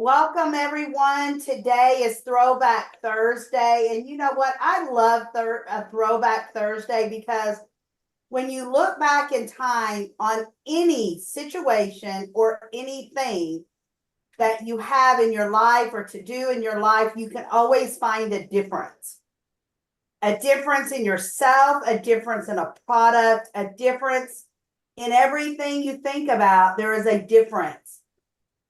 Welcome everyone. Today is Throwback Thursday. And you know what? I love Throwback Thursday because when you look back in time on any situation or anything that you have in your life or to do in your life, you can always find a difference. A difference in yourself, a difference in a product, a difference in everything you think about. There is a difference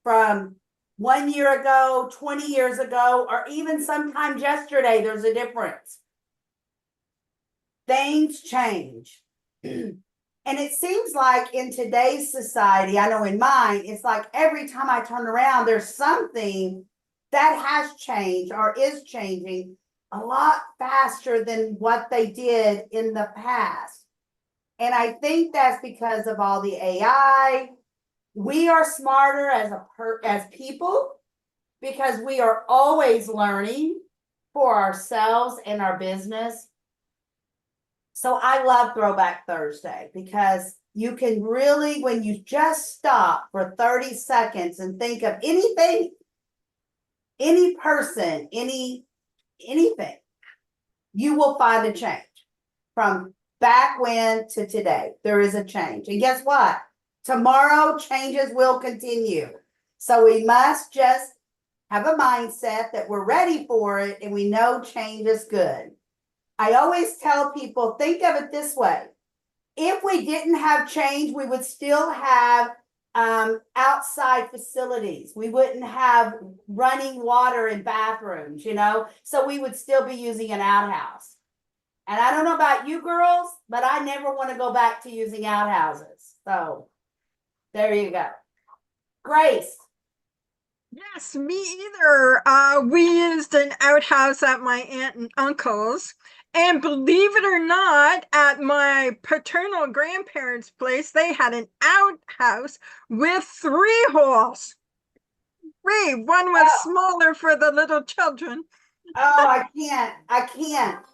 from 1 year ago, 20 years ago, or even sometimes yesterday. There's a difference. Things change. And it seems like in today's society, I know in mine, it's like every time I turn around, there's something that has changed or is changing a lot faster than what they did in the past. And I think that's because of all the AI. We are smarter as people because we are always learning for ourselves and our business. So I love Throwback Thursday because you can really, when you just stop for 30 seconds and think of anything, any person, anything, you will find a change from back when to today. There is a change. And guess what? Tomorrow changes will continue. So we must just have a mindset that we're ready for it and we know change is good. I always tell people, think of it this way. If we didn't have change, we would still have outside facilities. We wouldn't have running water in bathrooms, so we would still be using an outhouse. And I don't know about you girls, but I never want to go back to using outhouses. So there you go. Grace. Yes, me either. We used an outhouse at my aunt and uncle's. And believe it or not, at my paternal grandparents' place, they had an outhouse with 3 holes. One was Oh, smaller for the little children. I can't.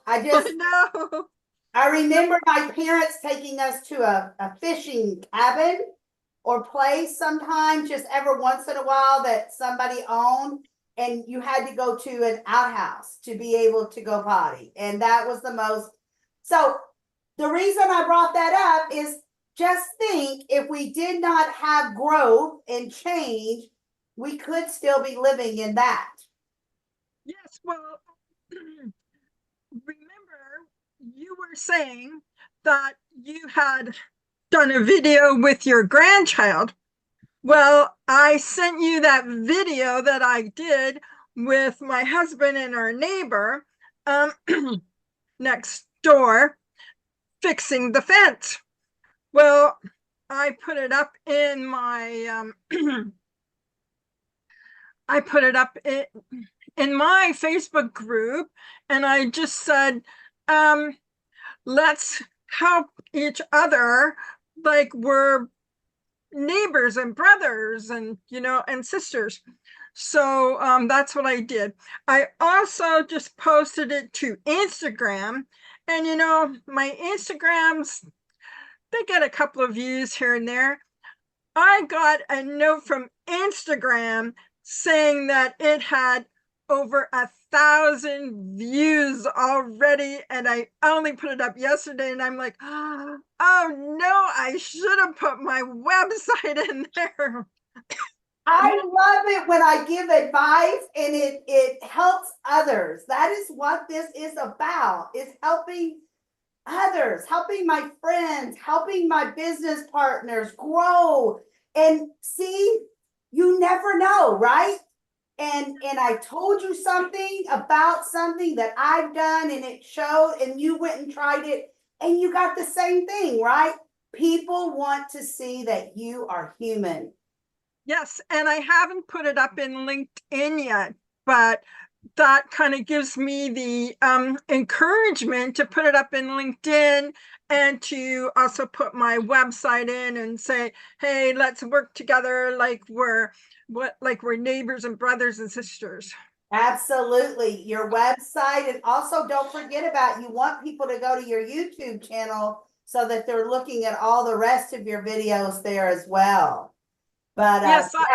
I know. I remember my parents taking us to a fishing cabin or place sometimes, just every once in a while that somebody owned, and you had to go to an outhouse to be able to go potty. And that was the most. So the reason I brought that up is just think if we did not have growth and change, we could still be living in that. Yes, well, remember you were saying that you had done a video with your grandchild. Well, I sent you that video that I did with my husband and our neighbor next door fixing the fence. Well, I put it up in my I put it up in my Facebook group, and I just said, let's help each other like we're neighbors and brothers and sisters. So that's what I did. I also just posted it to Instagram, and my Instagrams, they get a couple of views here and there. I got a note from Instagram saying that it had over 1,000 views already, and I only put it up yesterday, and I'm like, oh no, I should have put my website in there. I love it when I give advice and it helps others. That is what this is about, is helping others, helping my friends, helping my business partners grow. And see, you never know, right? And I told you something about something that I've done and it showed, and you went and tried it and you got the same thing, right? People want to see that you are human. Yes, and I haven't put it up in LinkedIn yet, but that kind of gives me the encouragement to put it up in LinkedIn and to also put my website in and say, hey, let's work together like we're neighbors and brothers and sisters. Absolutely. Your website. And also don't forget about, you want people to go to your YouTube channel so that they're looking at all the rest of your videos there as well. But Yes, yeah, post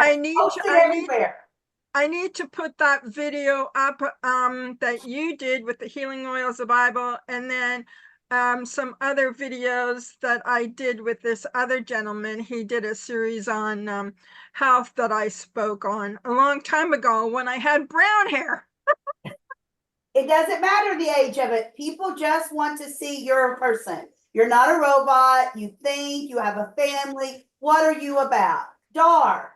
it I need everywhere. I need to put that video up that you did with the healing oils of Bible, and then some other videos that I did with this other gentleman. He did a series on health that I spoke on a long time ago when I had brown hair. It doesn't matter the age of it. People just want to see you're a person. You're not a robot. You think, you have a family. What are you about? Dar.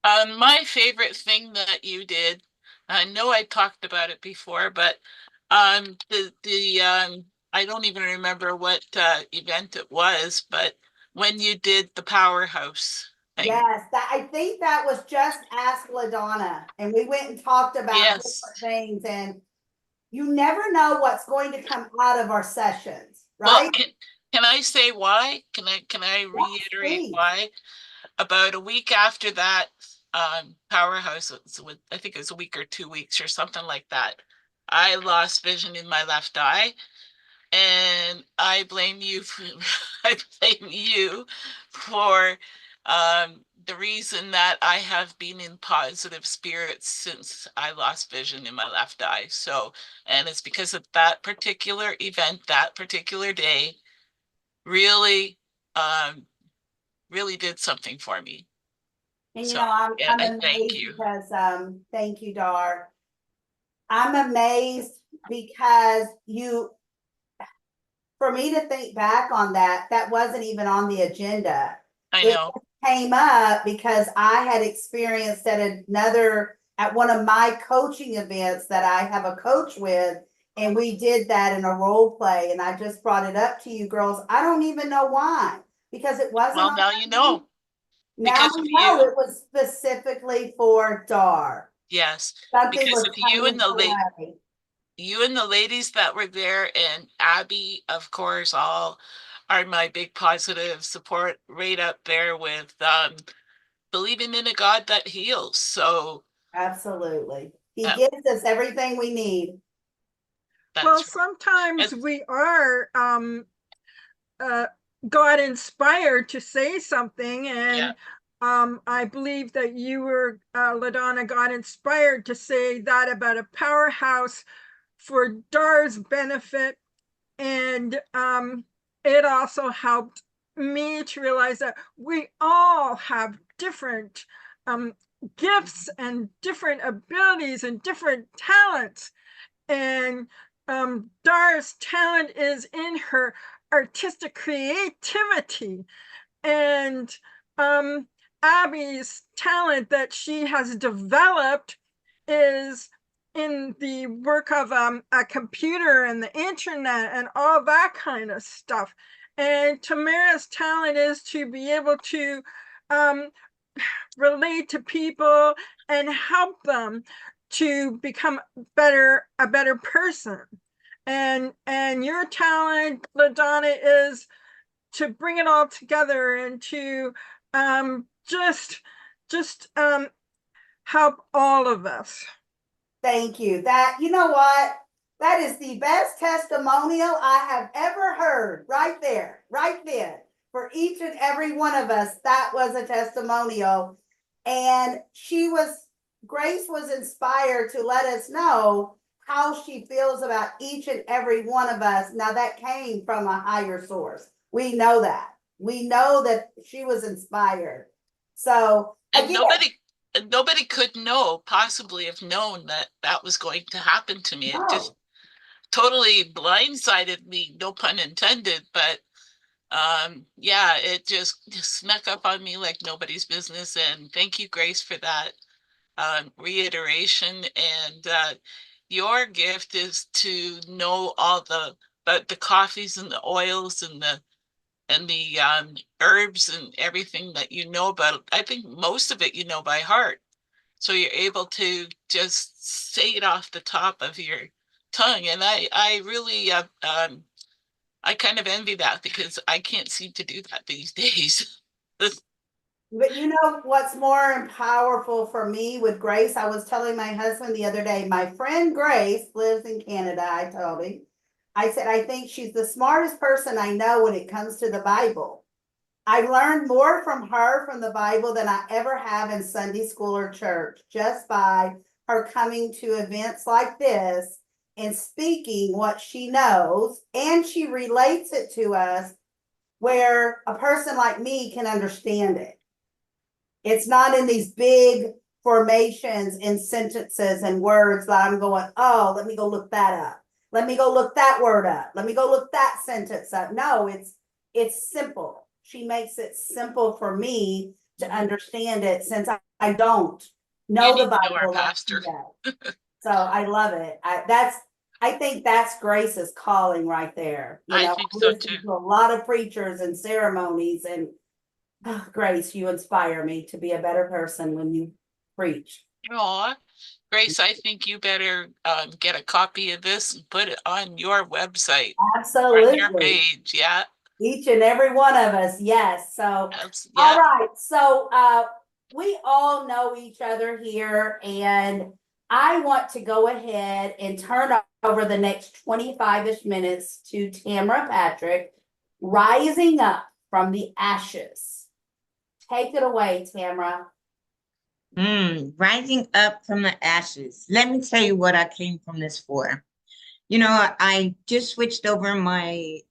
My favorite thing that you did, I know I talked about it before, but the I don't even remember what event it was, but when you did the powerhouse thing. Yes, that I think that was just Ask LaDonna, and we went and talked about different Yes. things, and you never know what's going to come out of our sessions, Well, right? can I say why? Can I Yes, reiterate please. why? About a week after that powerhouse, I think it was a week or 2 weeks or something like that, I lost vision in my left eye. And I blame you for I blame you for the reason that I have been in positive spirits since I lost vision in my left eye. So, and it's because of that particular event, that particular day, really, um, really did something for me. And So, yeah, I'm I thank amazed you. because thank you, Dar. I'm amazed because for me to think back on that, that wasn't even on the agenda. I It know. came up because I had experienced at one of my coaching events that I have a coach with, and we did that in a role play. And I just brought it up to you girls. I don't even know why, because it wasn't Well, on. now you know Now because of we know you. it was specifically for Dar. Yes, Something because was of coming away. you and the ladies that were there, and Abby, of course, all are my big positive support right up there with believing in a God that heals. So Absolutely. He uh, gives us everything we need. Well, that's sometimes and we are uh, God inspired to say something, yeah. and I believe that you were, LaDonna, God inspired to say that about a powerhouse for Dar's benefit, and it also helped me to realize that we all have different gifts and different abilities and different talents, and Dar's talent is in her artistic creativity, and Abby's talent that she has developed is in the work of a computer and the internet and all that kind of stuff. And Tamara's talent is to be able to um, relate to people and help them to become a better person. And your talent, LaDonna, is to bring it all together and to just help all of us. Thank you. That, you know what? That is the best testimonial I have ever heard. Right there, right there. For each and every one of us, that was a testimonial. And Grace was inspired to let us know how she feels about each and every one of us. Now, that came from a higher source. We know that. We know that she was inspired. So, And again, nobody could possibly have known that that was going to happen to me. It just no. totally blindsided me, no pun intended, but yeah, it just snuck up on me like nobody's business. And thank you, Grace, for that reiteration. And your gift is to know all about the coffees and the oils and the herbs and everything that you know about. I think most of it you know by heart, so you're able to just say it off the top of your tongue. And I really I kind of envy that because I can't seem to do that these days. But you know what's more powerful for me with Grace? I was telling my husband the other day, my friend Grace lives in Canada. I told him, I said, I think she's the smartest person I know when it comes to the Bible. I learned more from her from the Bible than I ever have in Sunday school or church, just by her coming to events like this and speaking what she knows, and she relates it to us where a person like me can understand it. It's not in these big formations and sentences and words that I'm going, oh, let me go look that up. Let me go look that word up. Let me go look that sentence up. No, it's simple. She makes it simple for me to understand it, since I don't You know the need to know our Bible like she pastor. does. So I love it. I think that's Grace's calling right there. You I know, think I so listen too. to a lot of preachers and ceremonies, and Grace, you inspire me to be a better person when you preach. Aw, Grace, I think you better get a copy of this and put it on your website, on your Absolutely. page. Yeah, Each and every one of us, yes. So, all yeah. right. So, we all know each other here, and I want to go ahead and turn over the next 25-ish minutes to Tamara Patrick, Rising Up from the Ashes. Take it away, Tamara. Rising up from the ashes. Let me tell you what I came from this for. You know, I just switched over my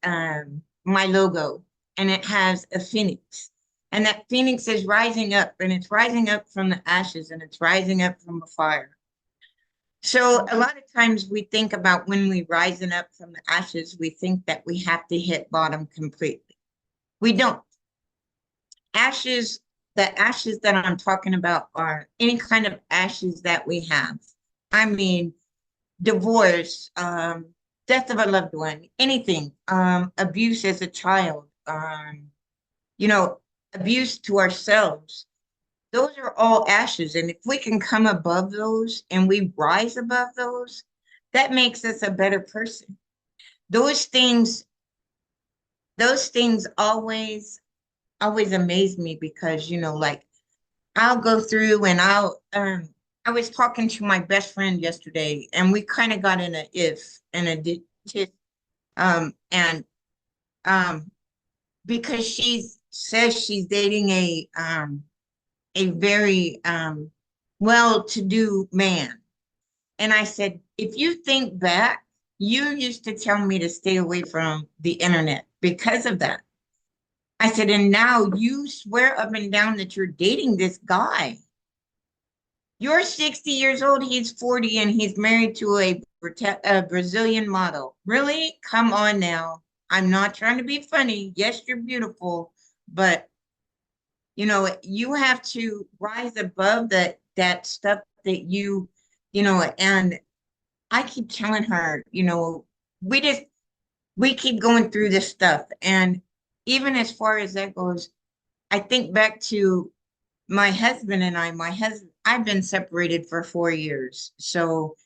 logo, and it has a phoenix. And that phoenix is rising up, and it's rising up from the ashes, and it's rising up from the fire. So a lot of times we think about when we rising up from the ashes, we think that we have to hit bottom completely. We don't. Ashes, the ashes that I'm talking about are any kind of ashes that we have. I mean, divorce, death of a loved one, anything, abuse as a child, you know, abuse to ourselves. Those are all ashes. And if we can come above those and we rise above those, that makes us a better person. Those things, those things always amaze me, because, you know, like I'll go through and I was talking to my best friend yesterday, and we kind of got in a if and a did, and um because she says she's dating a very well-to-do man. And I said, if you think back, you used to tell me to stay away from the internet because of that. I said, and now you swear up and down that you're dating this guy. You're 60 years old, he's 40, and he's married to a Brazilian model. Really? Come on now. I'm not trying to be funny. Yes, you're beautiful, but you know, you have to rise above that stuff that you know, and I keep telling her, you know, we keep going through this stuff. And even as far as that goes, I think back to my husband and I've been separated for 4 years. So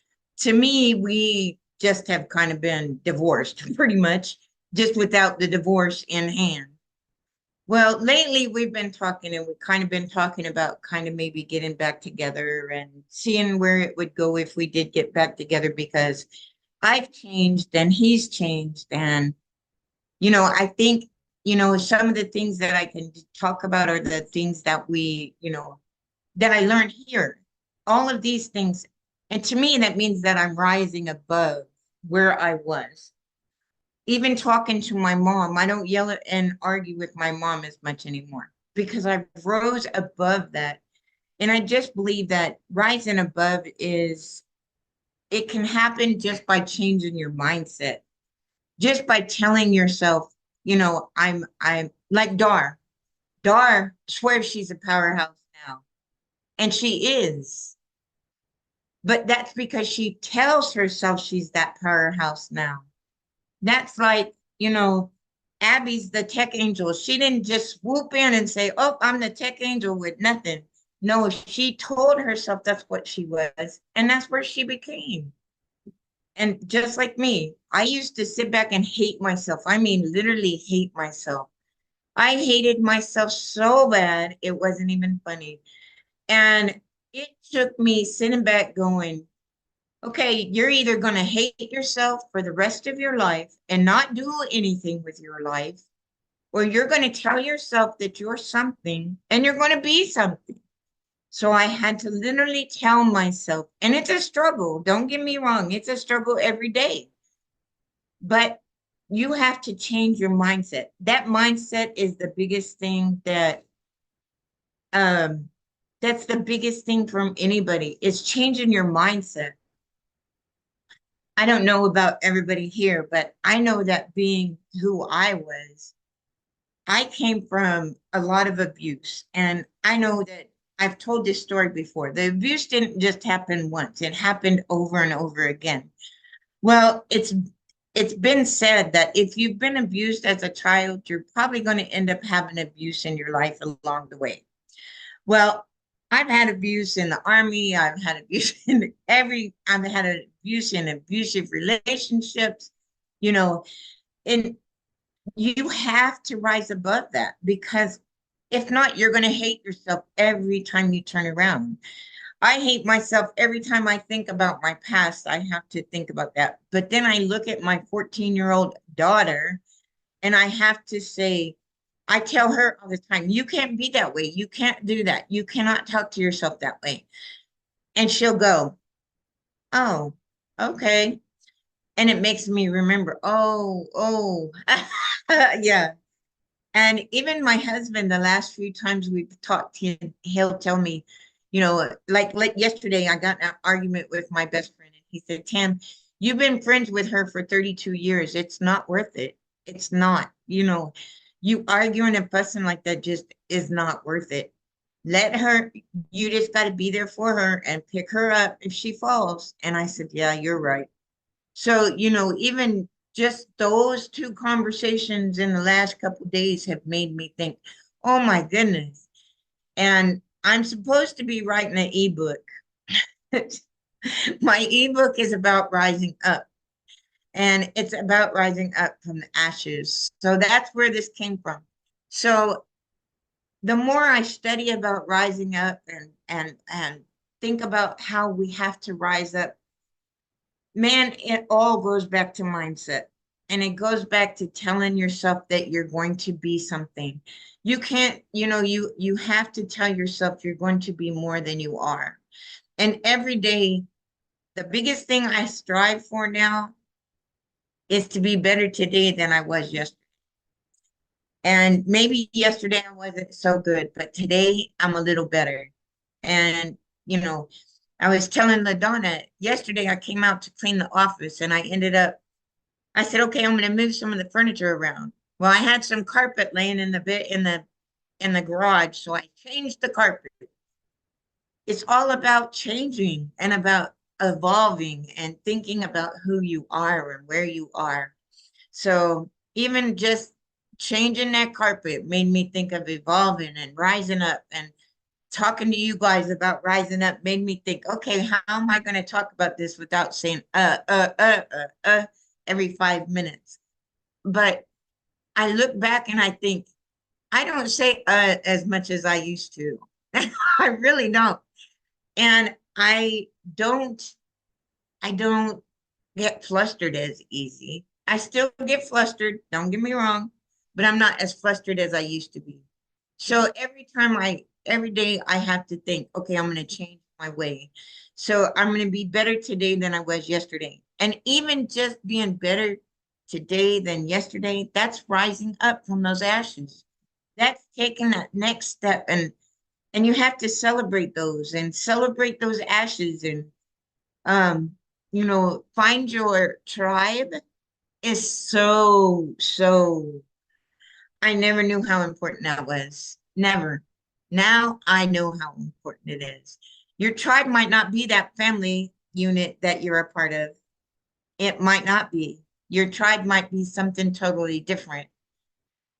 to me, we just have kind of been divorced pretty much, just without the divorce in hand. Well, lately we've been talking, and we've kind of been talking about kind of maybe getting back together and seeing where it would go if we did get back together, because I've changed and he's changed. And, you know, I think, you know, some of the things that I can talk about are the things that you know, that I learned here. All of these things. And to me, that means that I'm rising above where I was. Even talking to my mom, I don't yell at and argue with my mom as much anymore, because I rose above that. And I just believe that rising above it can happen just by changing your mindset, just by telling yourself, you know, I'm like Dar. Dar swears she's a powerhouse now, and she is. But that's because she tells herself she's that powerhouse now. That's like, you know, Abby's the tech angel. She didn't just swoop in and say, oh, I'm the tech angel with nothing. No, she told herself that's what she was, and that's where she became. And just like me, I used to sit back and hate myself. I mean, literally hate myself. I hated myself so bad, it wasn't even funny. And it took me sitting back going, okay, you're either going to hate yourself for the rest of your life and not do anything with your life, or you're going to tell yourself that you're something and you're going to be something. So I had to literally tell myself, and it's a struggle. Don't get me wrong. It's a struggle every day. But you have to change your mindset. That mindset is the biggest thing that's the biggest thing from anybody. It's changing your mindset. I don't know about everybody here, but I know that being who I was, I came from a lot of abuse. And I know that I've told this story before. The abuse didn't just happen once, it happened over and over again. Well, it's been said that if you've been abused as a child, you're probably going to end up having abuse in your life along the way. Well, I've had abuse in the army. I've had abuse I've had abuse in abusive relationships, you know, and you have to rise above that, because if not, you're going to hate yourself every time you turn around. I hate myself every time I think about my past. I have to think about that. But then I look at my 14-year-old daughter and I have to say, I tell her all the time, you can't be that way. You can't do that. You cannot talk to yourself that way. And she'll go, oh, okay. And it makes me remember, oh, yeah. And even my husband, the last few times we've talked, he'll tell me, like yesterday, I got in an argument with my best friend, and he said, Tam, you've been friends with her for 32 years. It's not worth it. It's not, you arguing and fussing like that just is not worth it. Let her, you just got to be there for her and pick her up if she falls. And I said, yeah, you're right. So, even just those two conversations in the last couple of days have made me think, oh my goodness. And I'm supposed to be writing an ebook. My ebook is about rising up, and it's about rising up from the ashes. So that's where this came from. So the more I study about rising up and think about how we have to rise up, man, it all goes back to mindset. And it goes back to telling yourself that you're going to be something. You can't, you have to tell yourself you're going to be more than you are. And every day, the biggest thing I strive for now is to be better today than I was yesterday. And maybe yesterday I wasn't so good, but today I'm a little better. And, I was telling LaDonna yesterday, I came out to clean the office and I said, okay, I'm going to move some of the furniture around. Well, I had some carpet laying in the garage, so I changed the carpet. It's all about changing and about evolving and thinking about who you are and where you are. So even just changing that carpet made me think of evolving and rising up, and talking to you guys about rising up made me think, okay, how am I going to talk about this without saying every 5 minutes? But I look back and I think I don't say as much as I used to. I really don't. And I don't get flustered as easy. I still get flustered, don't get me wrong, but I'm not as flustered as I used to be. So every day I have to think, okay, I'm going to change my way. So I'm going to be better today than I was yesterday. And even just being better today than yesterday, that's rising up from those ashes. That's taking that next step, and you have to celebrate those ashes, and find your tribe is so I never knew how important that was. Never. Now I know how important it is. Your tribe might not be that family unit that you're a part of. It might not be. Your tribe might be something totally different.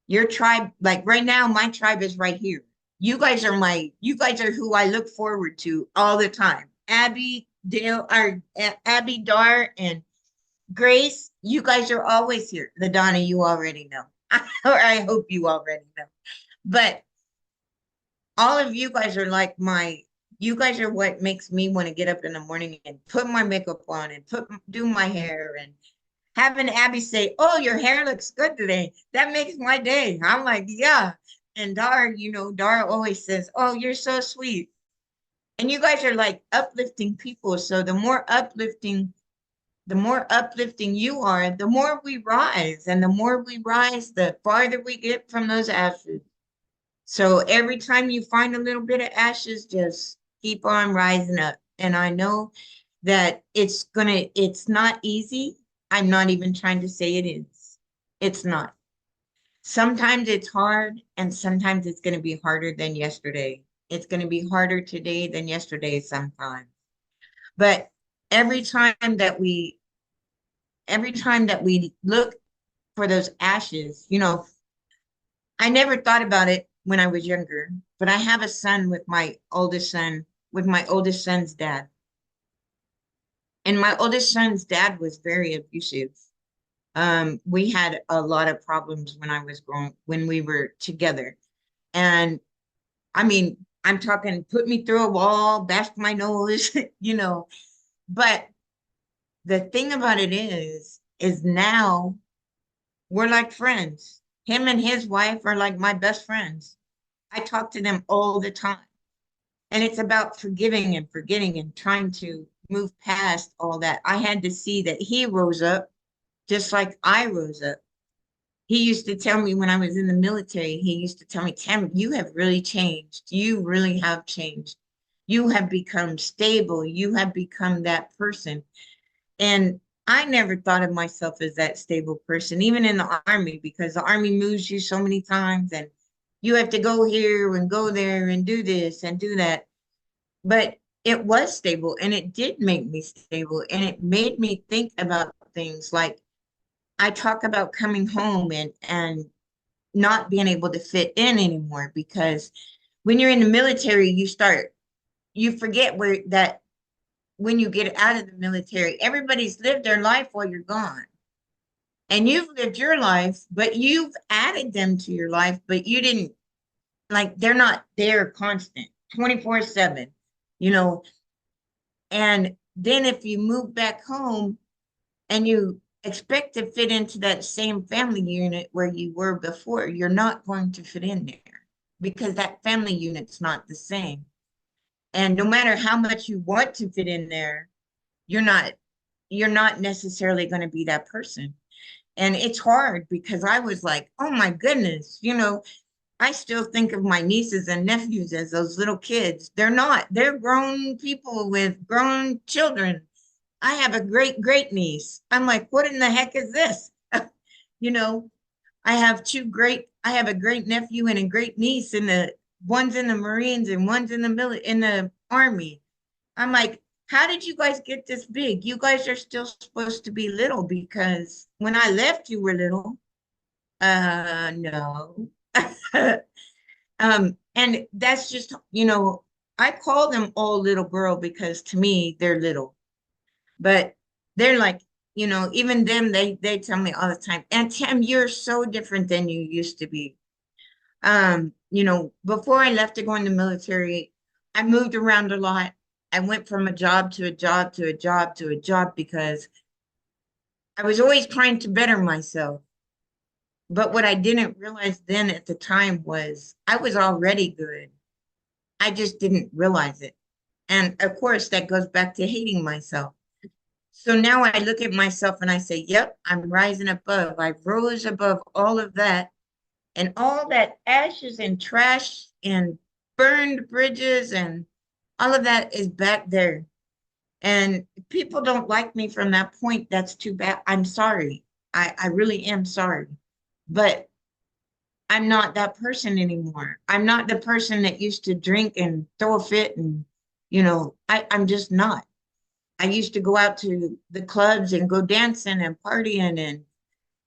Your tribe, like right now, my tribe is right here. You guys are who I look forward to all the time. Abby, Dar, and Grace, you guys are always here. LaDonna, you already know. Or I hope you already know. But all of you guys are you guys are what makes me want to get up in the morning and put my makeup on and do my hair having Abby say, "Oh, your hair looks good today," that makes my day. I'm like, yeah. And Dar, Dar always says, "Oh, you're so sweet." And you guys are like uplifting people. So the more uplifting you are, the more we rise. And the more we rise, the farther we get from those ashes. So every time you find a little bit of ashes, just keep on rising up. And I know that it's not easy. I'm not even trying to say it is. It's not. Sometimes it's hard, and sometimes it's going to be harder than yesterday. It's going to be harder today than yesterday sometimes. But every time that we every time that we look for those ashes, I never thought about it when I was younger, but I have a son with my oldest son's dad. And my oldest son's dad was very abusive. We had a lot of problems when we were together. And I mean, I'm talking put me through a wall, bashed my nose, But the thing about it is now we're like friends. Him and his wife are like my best friends. I talk to them all the time. And it's about forgiving and forgetting and trying to move past all that. I had to see that he rose up just like I rose up. He used to tell me when I was in the military, he used to tell me, "Tamara, you have really changed. You really have changed. You have become stable. You have become that person." And I never thought of myself as that stable person, even in the Army, because the Army moves you so many times and you have to go here and go there and do this and do that. But it was stable, and it did make me stable, and it made me think about things like I talk about coming home and not being able to fit in anymore, because when you're in the military, you forget when you get out of the military, everybody's lived their life while you're gone. And you've lived your life, but you've added them to your life, but you didn't, like, they're not there constant 24/7, you know. And then if you move back home and you expect to fit into that same family unit where you were before, you're not going to fit in there because that family unit's not the same. And no matter how much you want to fit in there, you're not necessarily going to be that person. And it's hard because I was like, oh my goodness, I still think of my nieces and nephews as those little kids. They're not, they're grown people with grown children. I have a great great niece. I'm like, what in the heck is this? you know, I have a great nephew and a great niece, and one's in the Marines and one's in the Army. I'm like, how did you guys get this big? You guys are still supposed to be little, because when I left, you were little. No. And that's just, I call them all little girl because to me, they're little. But they're like, even them, they tell me all the time, "And Tim, you're so different than you used to be." Before I left to go in the military, I moved around a lot. I went from a job to a job to a job to a job because I was always trying to better myself. But what I didn't realize then at the time was I was already good. I just didn't realize it. And of course, that goes back to hating myself. So now I look at myself and I say, yep, I'm rising above. I rose above all of that. And all that ashes and trash and burned bridges and all of that is back there. And people don't like me from that point. That's too bad. I'm sorry. I really am sorry. But I'm not that person anymore. I'm not the person that used to drink and throw a fit. And, I'm just not. I used to go out to the clubs and go dancing and partying. And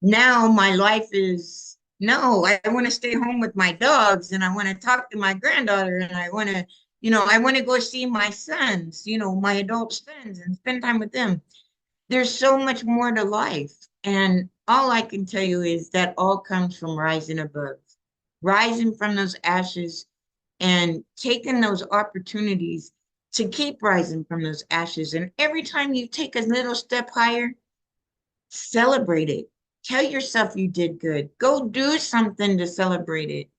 now my life is, no, I want to stay home with my dogs, and I want to talk to my granddaughter, and I want to, I want to go see my sons, my adult sons, and spend time with them. There's so much more to life. And all I can tell you is that all comes from rising above, rising from those ashes and taking those opportunities to keep rising from those ashes. And every time you take a little step higher, celebrate it. Tell yourself you did good. Go do something to celebrate it,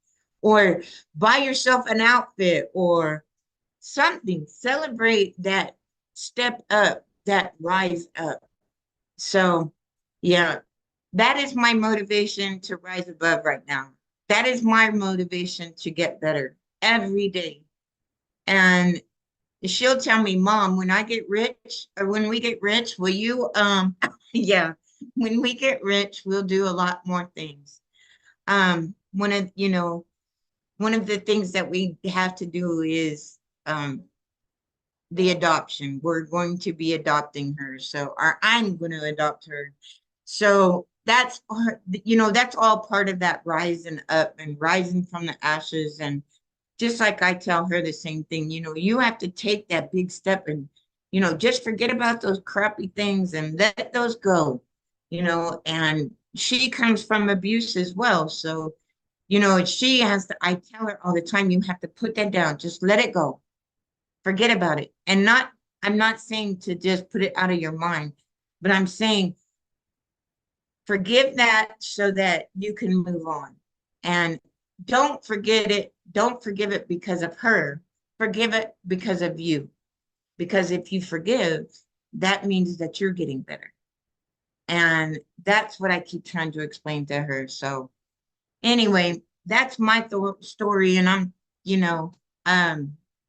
or buy yourself an outfit or something. Celebrate that step up, that rise up. So, yeah, that is my motivation to rise above right now. That is my motivation to get better every day. And she'll tell me, Mom, when I get rich, or when we get rich, will you, yeah, when we get rich, we'll do a lot more things. One of the things that we have to do is the adoption. We're going to be adopting her. So, or I'm going to adopt her. So that's, that's all part of that rising up and rising from the ashes. And just like I tell her the same thing, you have to take that big step and, just forget about those crappy things and let those go, and she comes from abuse as well. So, she has to, I tell her all the time, you have to put that down, just let it go, forget about it. And I'm not saying to just put it out of your mind, but I'm saying forgive that so that you can move on. And don't forget it. Don't forgive it because of her. Forgive it because of you. Because if you forgive, that means that you're getting better. And that's what I keep trying to explain to her. So anyway, that's my story. And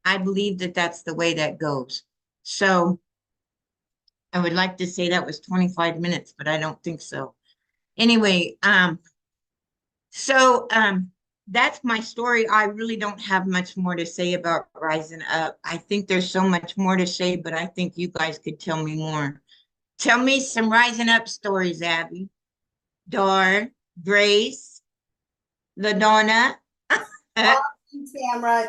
I believe that that's the way that goes. So I would like to say that was 25 minutes, but I don't think so. Anyway, so that's my story. I really don't have much more to say about rising up. I think there's so much more to say, but I think you guys could tell me more. Tell me some rising up stories, Abby. Dar, Grace, LaDonna. Tamara,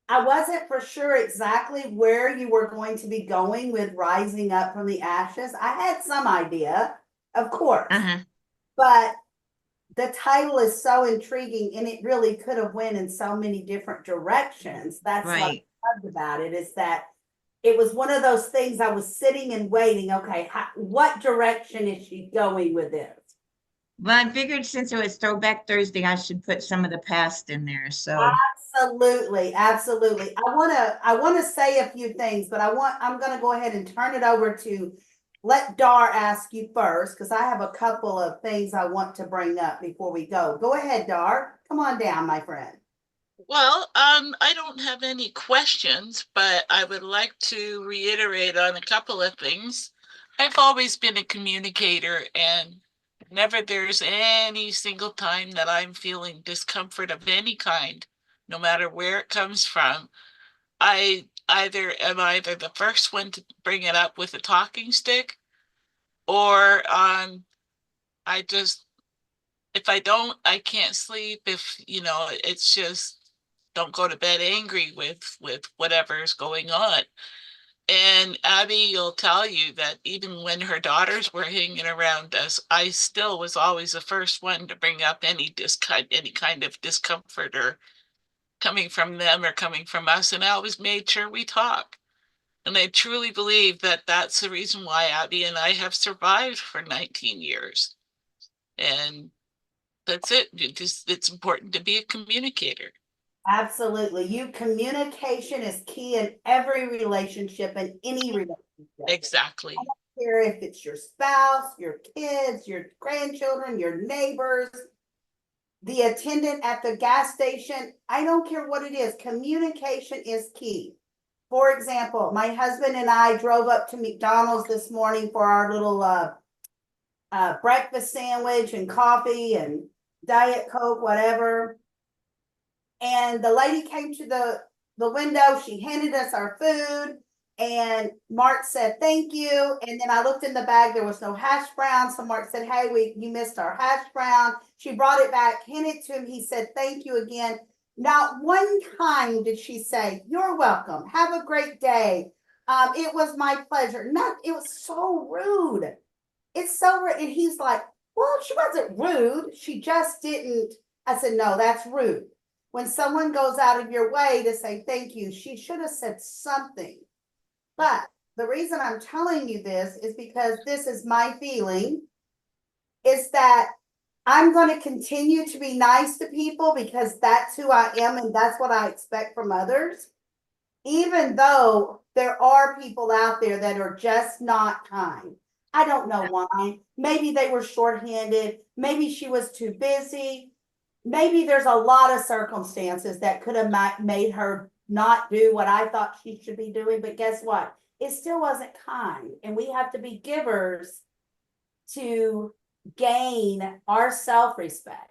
I wasn't for sure exactly where you were going to be going with rising up from the ashes. I had some idea, of course, but the title is so intriguing and it really could have went in so many different directions. That's what I loved about it, is that it was one of those things I was sitting and waiting. Okay, what direction is she going with this? Well, I figured since it was Throwback Thursday, I should put some of the past in there. So absolutely. I wanna say a few things, but I'm gonna go ahead and turn it over to let Dar ask you first, because I have a couple of things I want to bring up before we go. Go ahead, Dar. Come on down, my friend. Well, I don't have any questions, but I would like to reiterate on a couple of things. I've always been a communicator, and never there's any single time that I'm feeling discomfort of any kind, no matter where it comes from. I am either the first one to bring it up with a talking stick, or I just, if I don't, I can't sleep. If it's just, don't go to bed angry with whatever's going on. And Abby will tell you that even when her daughters were hanging around us, I still was always the first one to bring up any kind of discomfort or coming from them or coming from us, and I always made sure we talk. And I truly believe that that's the reason why Abby and I have survived for 19 years. And that's it. It's important to be a communicator. Absolutely. Communication is key in every relationship and any relationship. Exactly. I don't care if it's your spouse, your kids, your grandchildren, your neighbors, the attendant at the gas station. I don't care what it is. Communication is key. For example, my husband and I drove up to McDonald's this morning for our little breakfast sandwich and coffee and Diet Coke, whatever. And the lady came to the window. She handed us our food. And Mark said, thank you. And then I looked in the bag. There was no hash brown. So Mark said, hey, you missed our hash brown. She brought it back, handed it to him. He said, thank you again. Not one time did she say, you're welcome. Have a great day. It was my pleasure. It was so rude. It's so rude. And he's like, well, she wasn't rude. She just didn't. I said, no, that's rude. When someone goes out of your way to say thank you, she should have said something. But the reason I'm telling you this is because this is my feeling, is that I'm going to continue to be nice to people because that's who I am and that's what I expect from others. Even though there are people out there that are just not kind. I don't know why. Maybe they were shorthanded. Maybe she was too busy. Maybe there's a lot of circumstances that could have made her not do what I thought she should be doing. But guess what? It still wasn't kind. And we have to be givers to gain our self-respect.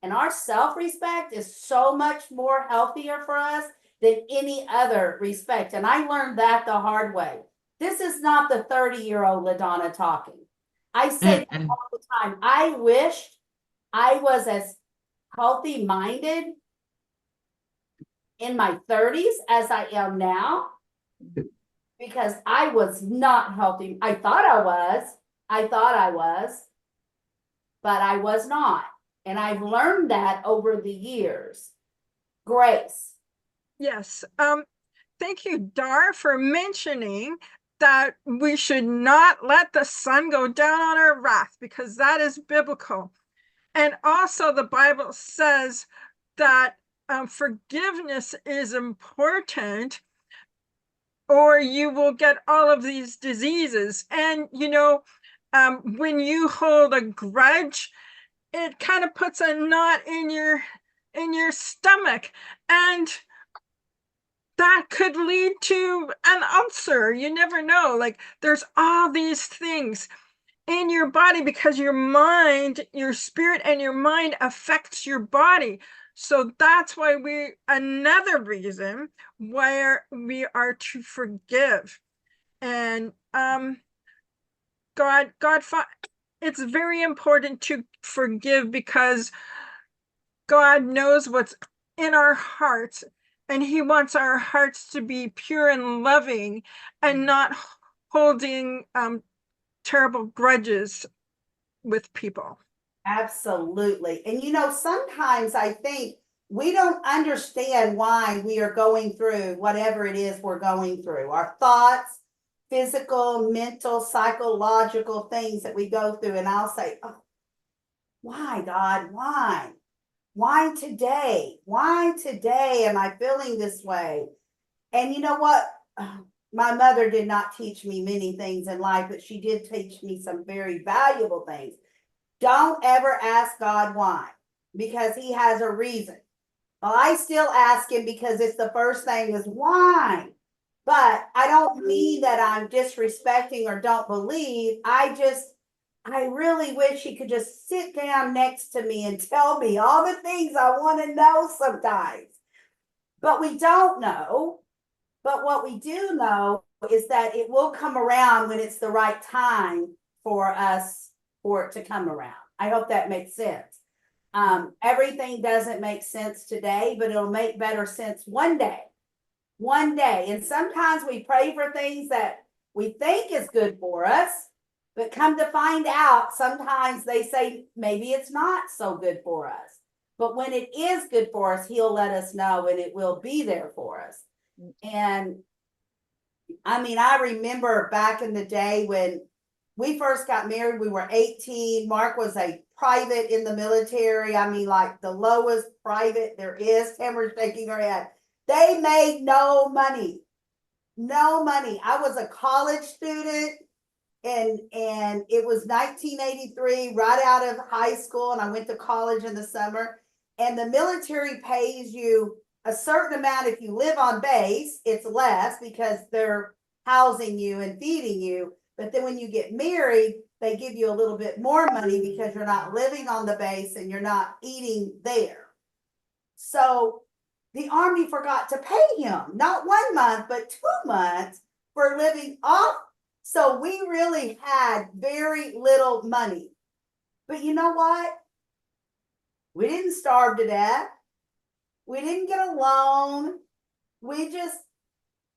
And our self-respect is so much more healthier for us than any other respect. And I learned that the hard way. This is not the 30-year-old LaDonna talking. I say that all the time. I wished I was as healthy-minded in my 30s as I am now, because I was not healthy. I thought I was, but I was not. And I've learned that over the years. Grace. Yes. Thank you, Dar, for mentioning that we should not let the sun go down on our wrath, because that is biblical. And also the Bible says that forgiveness is important, or you will get all of these diseases. And, when you hold a grudge, it kind of puts a knot in your stomach, and that could lead to an ulcer. You never know. Like, there's all these things in your body because your mind, your spirit and your mind affects your body. So that's why another reason why we are to forgive. And God, it's very important to forgive because God knows what's in our hearts, and he wants our hearts to be pure and loving and not holding terrible grudges with people. Absolutely. And sometimes I think we don't understand why we are going through whatever it is we're going through. Our thoughts, physical, mental, psychological things that we go through. And I'll say, oh, why, God? Why? Why today? Why today am I feeling this way? And you know what? My mother did not teach me many things in life, but she did teach me some very valuable things. Don't ever ask God why, because he has a reason. Well, I still ask him because it's the first thing is why. But I don't mean that I'm disrespecting or don't believe. I really wish he could just sit down next to me and tell me all the things I want to know sometimes. But we don't know. But what we do know is that it will come around when it's the right time for it to come around. I hope that makes sense. Everything doesn't make sense today, but it'll make better sense one day. One day. And sometimes we pray for things that we think is good for us, but come to find out, sometimes they say maybe it's not so good for us. But when it is good for us, he'll let us know and it will be there for us. And I mean, I remember back in the day when we first got married, we were 18. Mark was a private in the military. I mean, like the lowest private there is. Tamara's shaking her head. They made no money. No money. I was a college student and it was 1983, right out of high school, and I went to college in the summer. And the military pays you a certain amount. If you live on base, it's less because they're housing you and feeding you. But then when you get married, they give you a little bit more money because you're not living on the base and you're not eating there. So the Army forgot to pay him, not 1 month, but 2 months for living off. So we really had very little money. But you know what? We didn't starve to death. We didn't get a loan. We just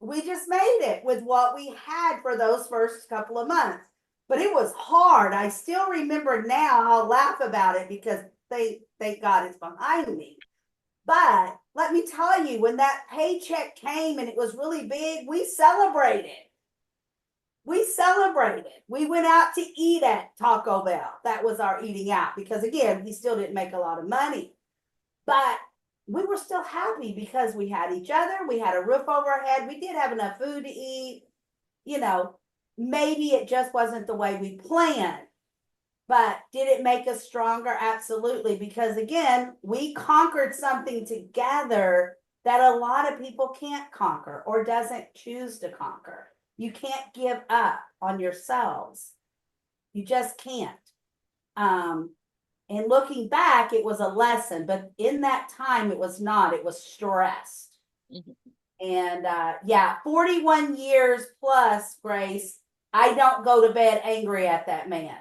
made it with what we had for those first couple of months. But it was hard. I still remember now. I'll laugh about it because thank God it's behind me. But let me tell you, when that paycheck came and it was really big, we celebrated. We celebrated. We went out to eat at Taco Bell. That was our eating out because again, we still didn't make a lot of money, but we were still happy because we had each other. We had a roof over our head. We did have enough food to eat. You know, maybe it just wasn't the way we planned, but did it make us stronger? Absolutely. Because again, we conquered something together that a lot of people can't conquer or doesn't choose to conquer. You can't give up on yourselves. You just can't. And looking back, it was a lesson, but in that time, it was not. It was stressed. Mhm. And yeah, 41 years plus, Grace, I don't go to bed angry at that man.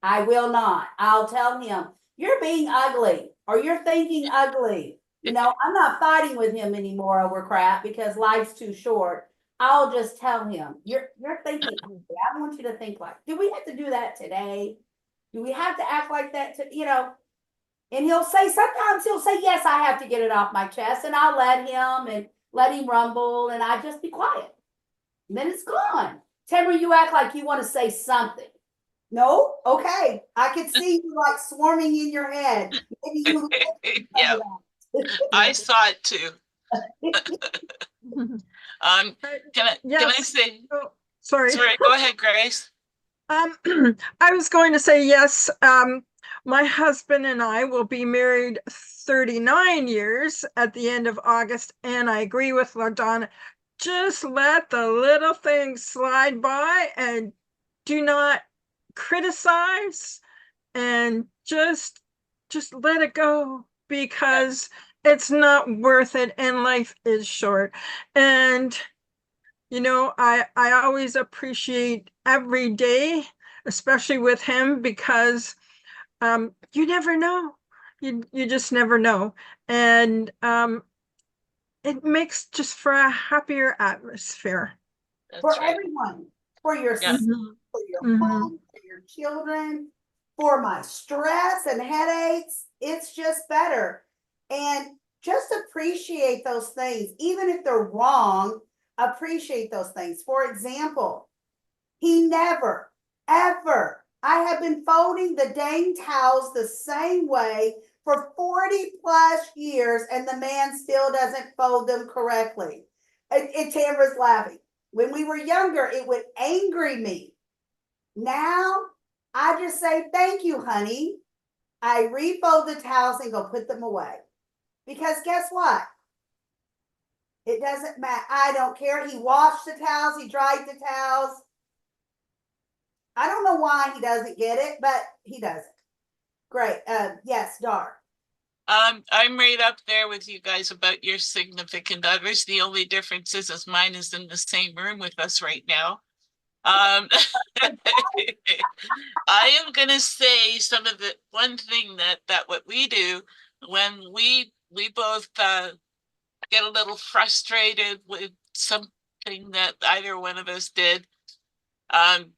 I will not. I'll tell him, you're being ugly or you're thinking ugly. You know, I'm not fighting with him anymore over crap because life's too short. I'll just tell him, you're thinking ugly. I don't want you to think like, do we have to do that today? Do we have to act like that to, you know? And sometimes he'll say, yes, I have to get it off my chest. And I'll let him rumble and I just be quiet. And then it's gone. Tamara, you act like you want to say something. No? Okay. I could see you like swarming in your head. Maybe you Yeah, I saw it too. Can I Yes. say, Oh, sorry. sorry, go ahead, Grace. I was going to say yes. My husband and I will be married 39 years at the end of August, and I agree with LaDonna. Just let the little things slide by and do not criticize and just let it go because it's not worth it and life is short. And I always appreciate every day, especially with him, because you never know. You just never know. And it makes just for a happier atmosphere. That's for right. everyone, for Yeah. yourself, Mhm. for your Mhm. home, for your children, for my stress and headaches. It's just better. And just appreciate those things, even if they're wrong, appreciate those things. For example, he never, ever, I have been folding the dang towels the same way for 40 plus years, and the man still doesn't fold them correctly. And Tamara's laughing. When we were younger, it would angry me. Now, I just say, thank you, honey. I refold the towels and go put them away. Because guess what? It doesn't matter. I don't care. He washed the towels, he dried the towels. I don't know why he doesn't get it, but he doesn't. Great. Yes, Dar. I'm right up there with you guys about your significant others. The only difference is mine is in the same room with us right now. I am gonna say some of the one thing that what we do when we both get a little frustrated with something that either one of us did.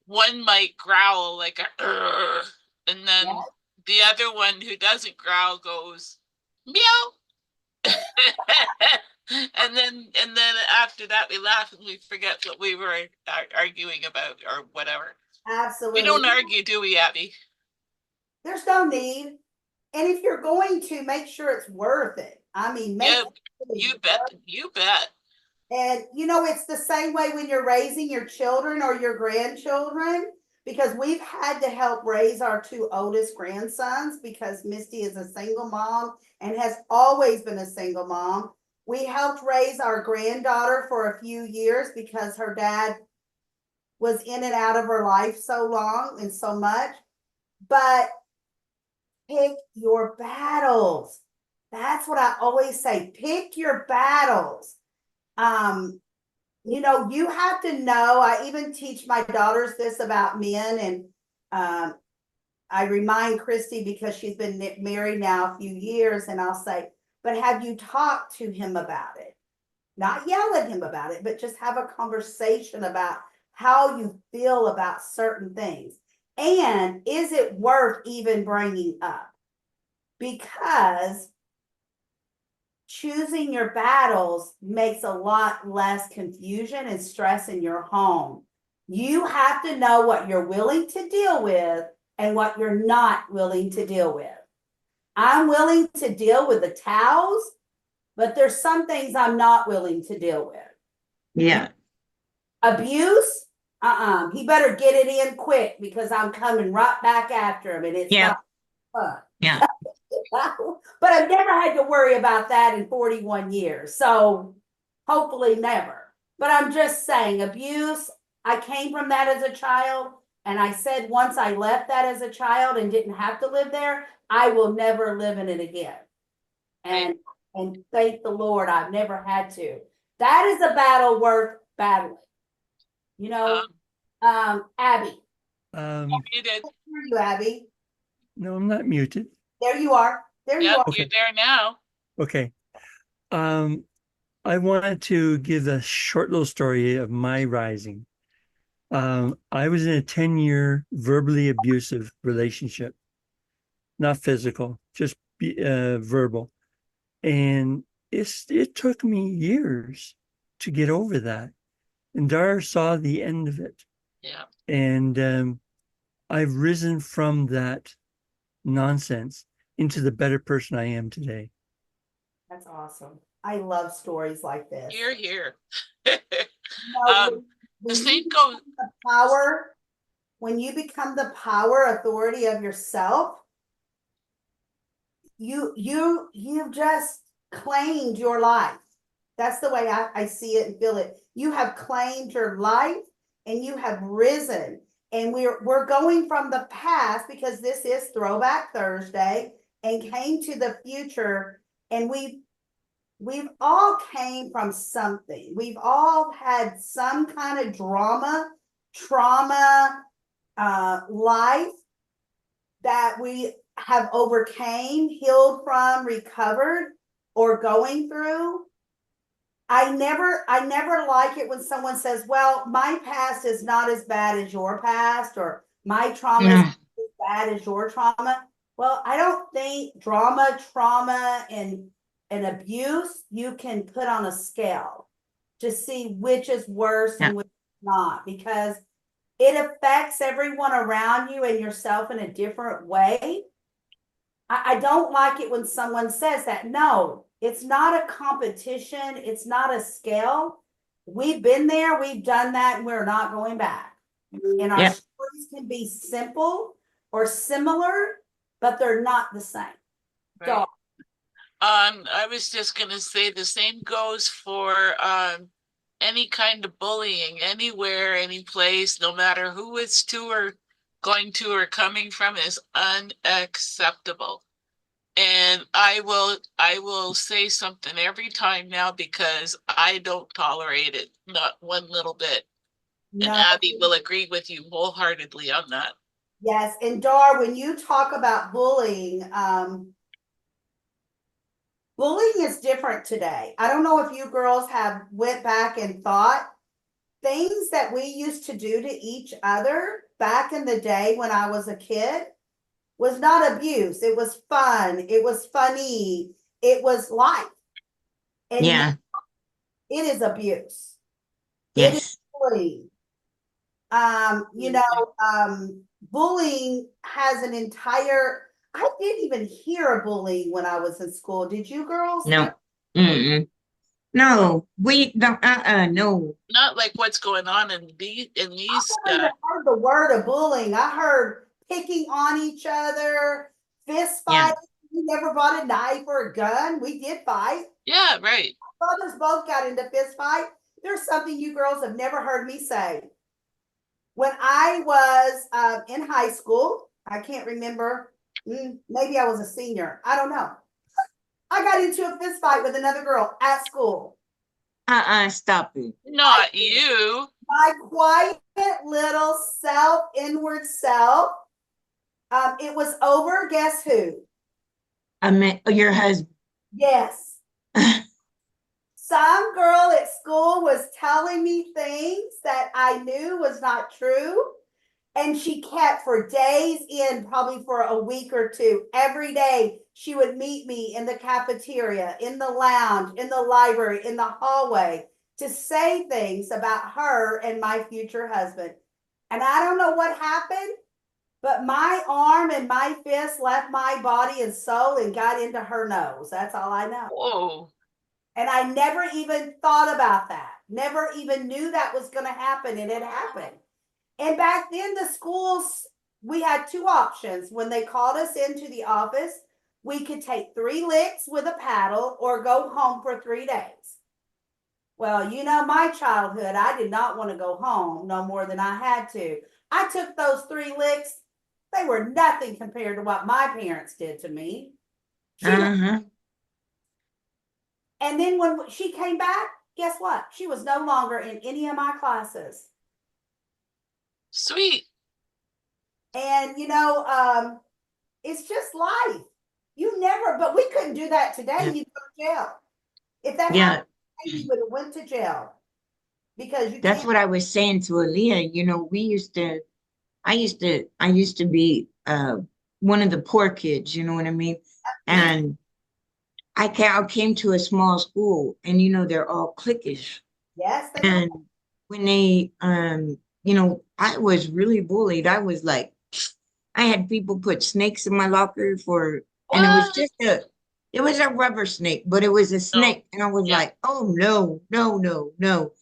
One might growl like a "Urgh," and then Yeah. the other one who doesn't growl goes meow. And then after that we laugh and we forget what we were arguing about or whatever. We Absolutely. don't argue, do we, Abby? There's no need. And if you're going to, make sure it's worth it. I mean, make Yeah, it you worth bet. it. You bet. And it's the same way when you're raising your children or your grandchildren, because we've had to help raise our two oldest grandsons because Misty is a single mom and has always been a single mom. We helped raise our granddaughter for a few years because her dad was in and out of her life so long and so much. But pick your battles. That's what I always say. Pick your battles. You have to know. I even teach my daughters this about men, and I remind Christy because she's been married now a few years, and I'll say, but have you talked to him about it? Not yell at him about it, but just have a conversation about how you feel about certain things. And is it worth even bringing up? Because choosing your battles makes a lot less confusion and stress in your home. You have to know what you're willing to deal with and what you're not willing to deal with. I'm willing to deal with the towels, but there's some things I'm not willing to deal with. Yeah. Abuse, he better get it in quick because I'm coming right back after him and it's Yeah. not fun. Yeah. But I've never had to worry about that in 41 years. So hopefully never. But I'm just saying, abuse, I came from that as a child. And I said once I left that as a child and didn't have to live there, I will never live in it again. And thank the Lord, I've never had to. That is a battle worth battling. You know, Abby. Muted. Where are you, Abby? No, I'm not muted. There you are. There you Yep, are. you're there now. Okay. I wanted to give a short little story of my rising. I was in a 10-year verbally abusive relationship, not physical, just verbal. And it took me years to get over that. And Dar saw the end of it. Yeah. And I've risen from that nonsense into the better person I am today. That's awesome. I love stories like this. You're here. You know, The when same you goes. become the power, when you become the power authority of yourself, you've just claimed your life. That's the way I see it and feel it. You have claimed your life and you have risen. And we're going from the past because this is Throwback Thursday and came to the future. And we've all came from something. We've all had some kind of trauma, life that we have overcame, healed from, recovered, or going through. I never like it when someone says, well, my past is not as bad as your past, or my trauma is not as bad as your trauma. Well, I don't think trauma, and abuse, you can put on a scale to see which is worse and which is not, because it affects everyone around you and yourself in a different way. I don't like it when someone says that. No, it's not a competition. It's not a scale. We've been there, we've done that, and we're not going back. And our stories can be simple or similar, but they're not the same. Right. So, I was just gonna say the same goes for any kind of bullying, anywhere, any place, no matter who it's to or going to or coming from, is unacceptable. And I will say something every time now because I don't tolerate it, not one little bit. And no. Abby will agree with you wholeheartedly on that. Yes, and Dar, when you talk about bullying, bullying is different today. I don't know if you girls have went back and thought things that we used to do to each other back in the day when I was a kid was not abuse. It was fun. It was funny. It was life. And Yeah. it is abuse. Yes. It is bullying. You know, bullying has an entire, I didn't even hear of bullying when I was in school. Did you girls? No. No, we don't. No. Not like what's going on in these. I never heard the word of bullying. I heard picking on each other, fist fighting. We never brought a knife or a gun. We did fight. Yeah, right. My brothers both got into fist fight. There's something you girls have never heard me say. When I was in high school, I can't remember. Maybe I was a senior. I don't know. I got into a fist fight with another girl at school. Stop it. Not you. My quiet little inward self. It was over, guess who? I meant your husband. Yes. Some girl at school was telling me things that I knew was not true. And she kept for days probably for a week or two. Every day she would meet me in the cafeteria, in the lounge, in the library, in the hallway. to say things about her and my future husband. And I don't know what happened, but my arm and my fist left my body and soul and got into her nose. That's all I know. Whoa. And I never even thought about that. Never even knew that was going to happen, and it happened. And back then, the schools, we had two options. When they called us into the office, we could take 3 licks with a paddle or go home for 3 days. Well, you know, my childhood, I did not want to go home no more than I had to. I took those 3 licks. They were nothing compared to what my parents did to me. And then when she came back, guess what? She was no longer in any of my classes. Sweet. And, you know, it's just life. You never, but we couldn't do that today. Yeah. You'd go to jail. If that Yeah. happened, you would have went to jail. Because you That's can't. what I was saying to Aaliyah. You know, I used to be one of the poor kids, you know what I mean? And I came to a small school, and you know, they're all cliquish. Yes, they And when they you know, I was really bullied. I was like, I had people put snakes in my locker and it was a rubber snake, but it was a snake. And I was Yeah. like, oh no, no, no, no.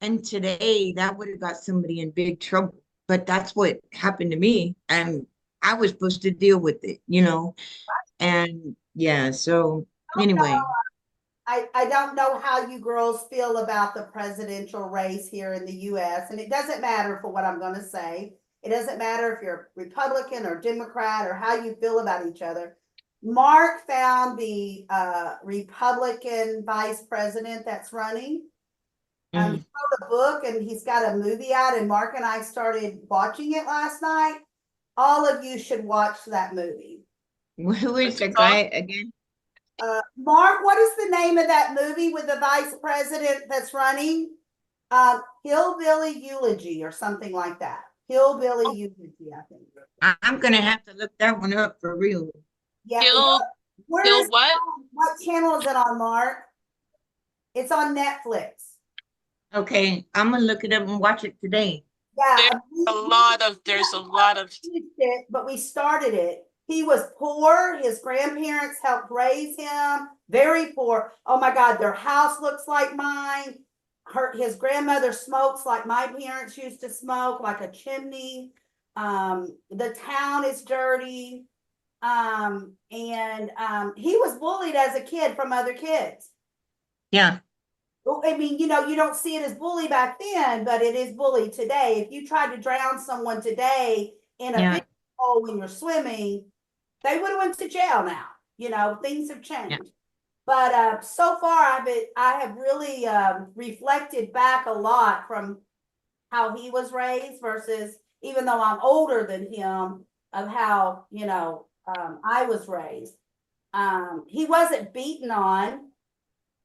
And today that would have got somebody in big trouble. But that's what happened to me. And I was supposed to deal with it, you know? And yeah, so anyway. I don't know how you girls feel about the presidential race here in the US, and it doesn't matter for what I'm going to say. It doesn't matter if you're Republican or Democrat or how you feel about each other. Mark found the Republican vice president that's running. He wrote a book and he's got a movie out, and Mark and I started watching it last night. All of you should watch that movie. Who is the guy again? Mark, what is the name of that movie with the vice president that's running? Hillbilly Eulogy or something like that. Hillbilly Eulogy, I think. I'm gonna have to look that one up for real. Yeah. Hill Is what? What channel is it on, Mark? It's on Netflix. Okay, I'm gonna look it up and watch it today. Yeah. There's a lot of It, but we started it. He was poor. His grandparents helped raise him. Very poor. Oh my God, their house looks like mine. His grandmother smokes like my parents used to smoke, like a chimney. The town is dirty. And he was bullied as a kid from other kids. Yeah. I mean, you know, you don't see it as bully back then, but it is bully today. If you tried to drown someone today in a big hole when you're swimming, they would have went to jail now. You know, things have changed. Yeah. But so far, I have really reflected back a lot from how he was raised versus, even though I'm older than him, of how, you know, I was raised. He wasn't beaten on.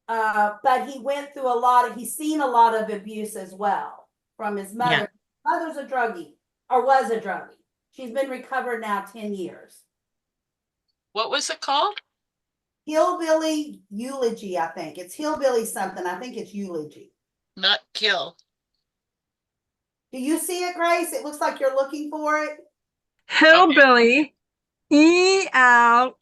But he went through he's seen a lot of abuse as well from his mother. Yeah. Mother's a druggie, or was a druggie. She's been recovered now 10 years. What was it called? Hillbilly Eulogy, I think. It's Hillbilly something. I think it's Eulogy. Not Kill. Do you see it, Grace? It looks like you're looking for it. Hillbilly, ELEGY.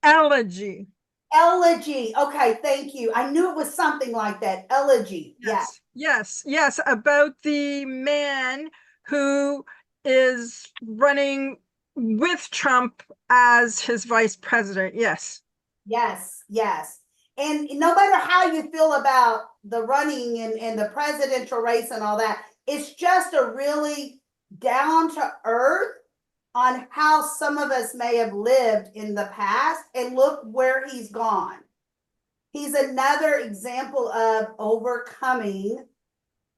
Elegy. Elegy. Okay, thank you. I knew it was something like that. Elegy. Yes. Yes. Yes. About the man who is running with Trump as his vice president. Yes. Yes. Yes. And no matter how you feel about the running and the presidential race and all that, it's just a really down to earth on how some of us may have lived in the past, and look where he's gone. He's another example of overcoming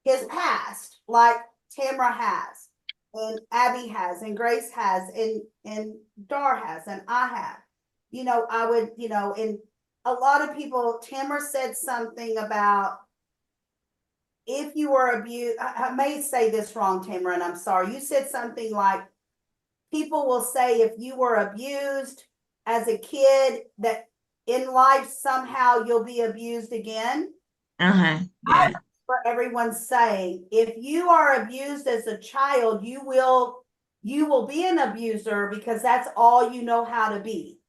his past, like Tamara has, and Abby has, and Grace has, and Dar has, and I have. You know, I would, you know, and a lot of people, Tamara said something about if you were abused, I may say this wrong, Tamara, and I'm sorry. You said something like, people will say if you were abused as a kid, that in life somehow you'll be abused again. Uh-huh. Yeah. For everyone saying, if you are abused as a child, you will be an abuser because that's all you know how to be.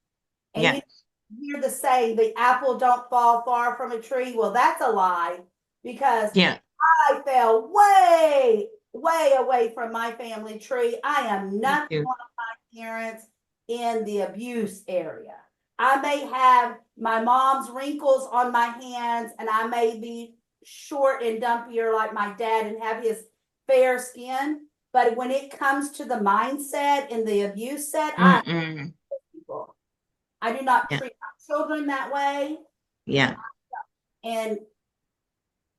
And Yeah. you hear the saying, the apple don't fall far from a tree. Well, that's a lie, because Yeah. I fell way, way away from my family tree. I am Me not too. one of my parents in the abuse area. I may have my mom's wrinkles on my hands, and I may be short and dumpier like my dad and have his fair skin. But when it comes to the mindset and the abuse set, Mm-mm. I do not Yeah. treat my children that way. Yeah. And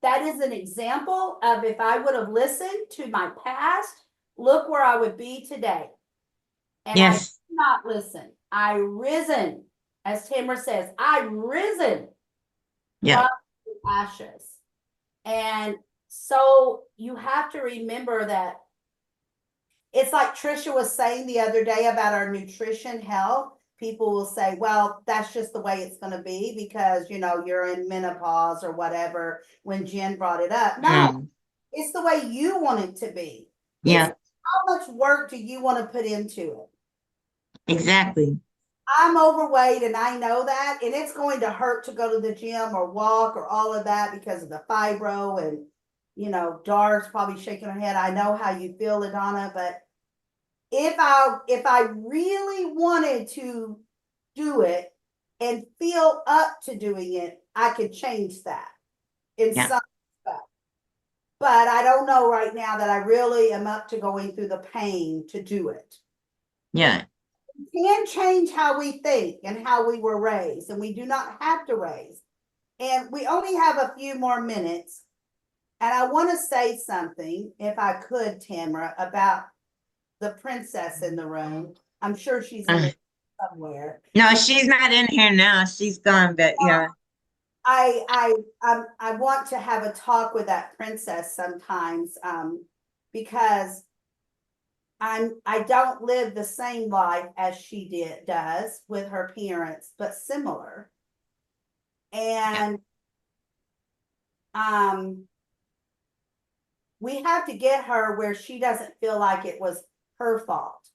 that is an example of, if I would have listened to my past, look where I would be today. And I did Yes. not listen. I risen, as Tamara says, I risen Yeah. from the ashes. And so you have to remember that it's like Trisha was saying the other day about our nutrition health. People will say, well, that's just the way it's going to be because, you know, you're in menopause or whatever, when Jen brought it up. No, Mm. it's the way you want it to be. Yeah. It's how much work do you want to put into it? Exactly. I'm overweight and I know that, and it's going to hurt to go to the gym or walk or all of that because of the fibro. And, you know, Dar's probably shaking her head. I know how you feel, LaDonna, but if I really wanted to do it and feel up to doing it, I could change that in Yeah. some stuff. But I don't know right now that I really am up to going through the pain to do it. Yeah. We can change how we think and how we were raised, and we do not have to raise. And we only have a few more minutes. And I want to say something, if I could, Tamara, about the princess in the room. I'm sure she's in it somewhere. No, she's not in here now. She's gone, but yeah. I want to have a talk with that princess sometimes, because I don't live the same life as she does with her parents, but similar. And we have to get her where she doesn't feel like it was her fault,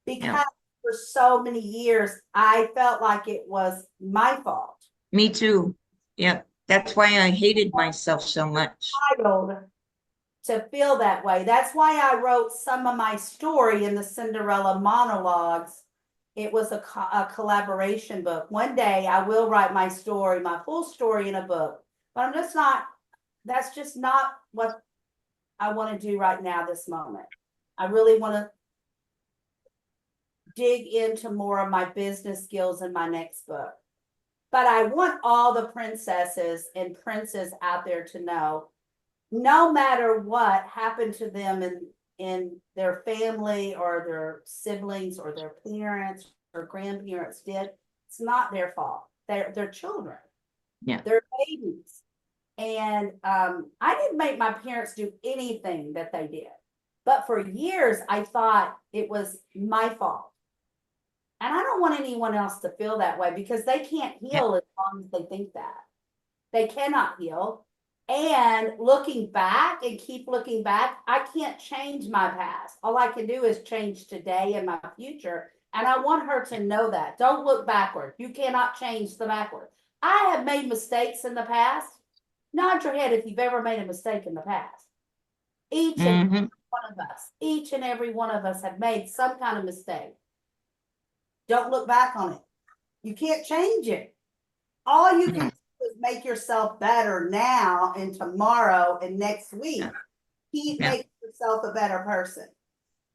because for so many years I felt like it was my fault. Me too. Yep. That's why I hated myself so much. To feel that way. That's why I wrote some of my story in the Cinderella monologues. It was a collaboration book. One day I will write my story, my full story, in a book, but I'm just not, that's just not what I want to do right now, this moment. I really want to dig into more of my business skills in my next book. But I want all the princesses and princes out there to know, no matter what happened to them in their family or their siblings or their parents or grandparents did, it's not their fault. They're children. Yeah. They're babies. And I didn't make my parents do anything that they did. But for years, I thought it was my fault. And I don't want anyone else to feel that way, because they can't heal as long as they think that. They cannot heal. And looking back and keep looking back, I can't change my past. All I can do is change today and my future. And I want her to know that. Don't look backward. You cannot change the backward. I have made mistakes in the past. Nod your head if you've ever made a mistake in the past. Each and every one of us, each and every one of us have made some kind of mistake. Don't look back on it. You can't change it. All you can do is make yourself better now and tomorrow and next week. Keep making yourself a better person.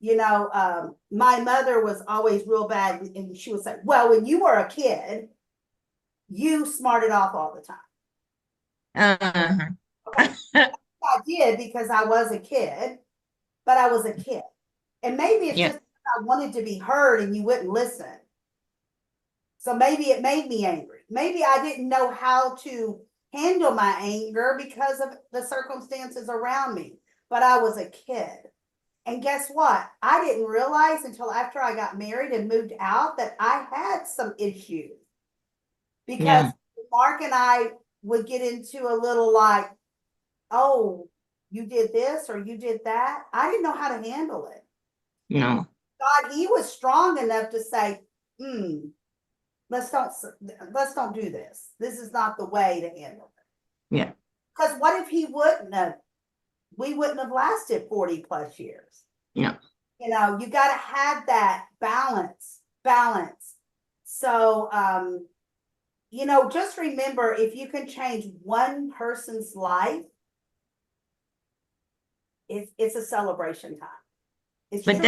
You know, my mother was always real bad, and she would say, well, when you were a kid, you smarted off all the time. Okay. I did, because I was a kid, but I was a kid. And maybe it's just I wanted to be heard and you wouldn't listen. So maybe it made me angry. Maybe I didn't know how to handle my anger because of the circumstances around me, but I was a kid. And guess what? I didn't realize until after I got married and moved out that I had some issues. Because Yeah. Mark and I would get into a little like, oh, you did this or you did that. I didn't know how to handle it. No. God, he was strong enough to say, let's don't do this. This is not the way to handle it. Yeah. Because what if we wouldn't have lasted 40 plus years. No. You know, you got to have that balance. So, you know, just remember, if you can change one person's life, it's a celebration time. But true.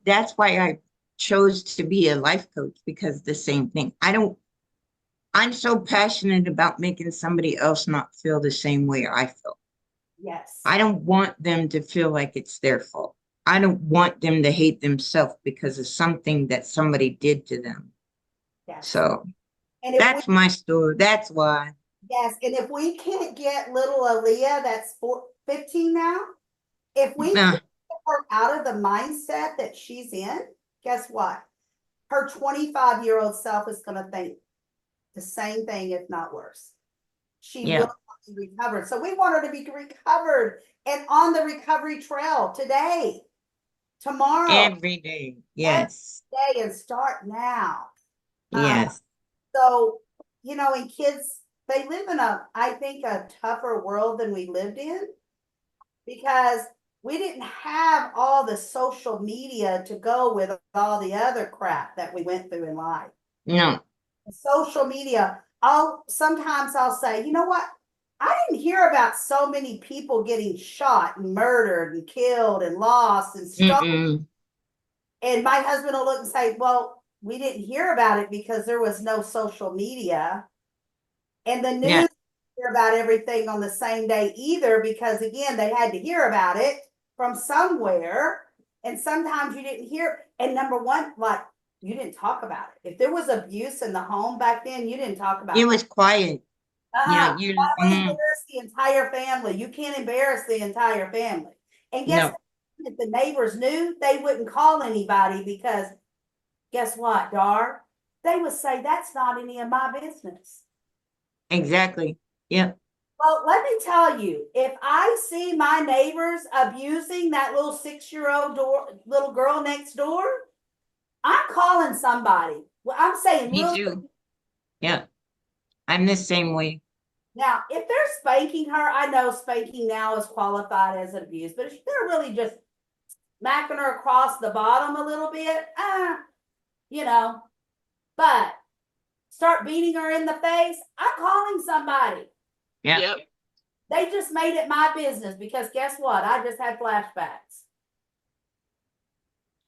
that's why I chose to be a life coach, because the same thing. I'm so passionate about making somebody else not feel the same way I feel. Yes. I don't want them to feel like it's their fault. I don't want them to hate themselves because of something that somebody did to them. Yes. So and if that's my story. That's why. Yes. And if we can't get little Aaliyah, that's 15 now, if we can't get her out of the mindset that she's in, guess what? Her 25-year-old self is going to think the same thing, if not worse. She will be recovered. So we want her to be recovered and on the recovery trail today, tomorrow, Every day. Yes. every day, and start now. Yes. So, you know, and kids, they live in I think, a tougher world than we lived in, because we didn't have all the social media to go with all the other crap that we went through in life. No. Social media, sometimes I'll say, you know what? I didn't hear about so many people getting shot and murdered and killed and lost and stolen. And my husband will look and say, well, we didn't hear about it because there was no social media. And the news didn't hear about everything on the same day either, because again, they had to hear about it from somewhere. And sometimes you didn't hear. And number one, like, you didn't talk about it. If there was abuse in the home back then, you didn't talk about it. It was quiet. That would embarrass the entire family. You can't embarrass the entire family. And guess what? If the neighbors knew, they wouldn't call anybody, because guess what, Dar? They would say, that's not any of my business. Exactly. Yeah. Well, let me tell you, if I see my neighbors abusing that little 6-year-old little girl next door, I'm calling somebody. Well, I'm saying, Me too. Yeah. I'm the same way. Now, if they're spanking her, I know spanking now is qualified as abuse, but if they're really just smacking her across the bottom a little bit, you know, but start beating her in the face, I'm calling somebody. Yeah. Yep. They just made it my business, because guess what? I just had flashbacks.